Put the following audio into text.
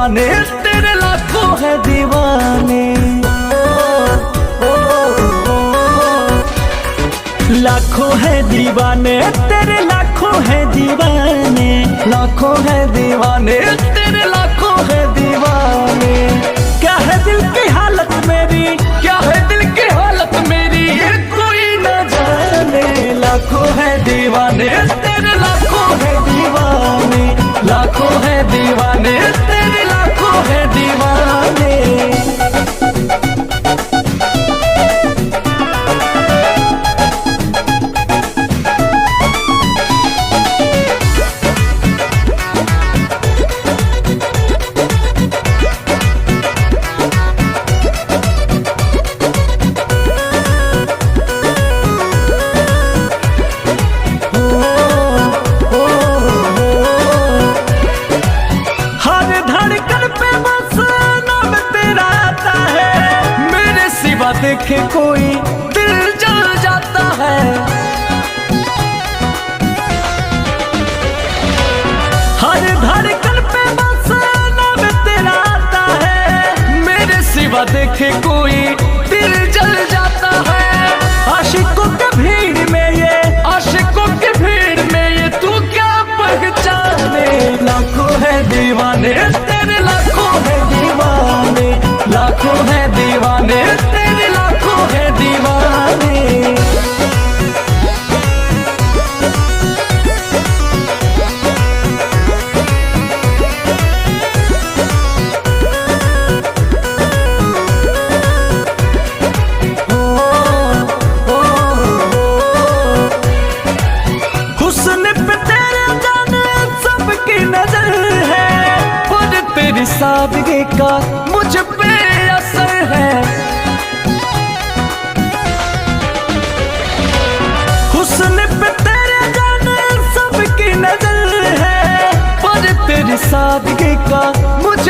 दीवाने, तेरे लाखों है दीवाने। लाखों है दीवाने, तेरे लाखों है दीवाने। लाखों है दीवाने, तेरे लाखों है दीवाने। क्या है दिल की हालत मेरी, क्या है दिल की हालत मेरी, ये कोई न जाने। लाखों है दीवाने, तेरे लाखों है दीवाने। लाखों है दीवाने, तेरे लाखों है दीवाने। देखे कोई दिल जल जाता है। हर धड़कन पे बस नाम तेरा आता है। मेरे सिवा देखे कोई दिल जल जाता है। आशिकों के भीड़ में ये, आशिकों के भीड़ में ये तू क्या पहचाने। लाखों है दीवाने, तेरे लाखों है दीवाने। लाखों है दीवाने, तेरे लाखों है दीवाने। हुस्न पे तेरे जाने सबकी नजर है, और तेरी सादगी का मुझ पे असर है। हुस्न पे तेरे जाने सबकी नजर है, पर तेरी सादगी का मुझ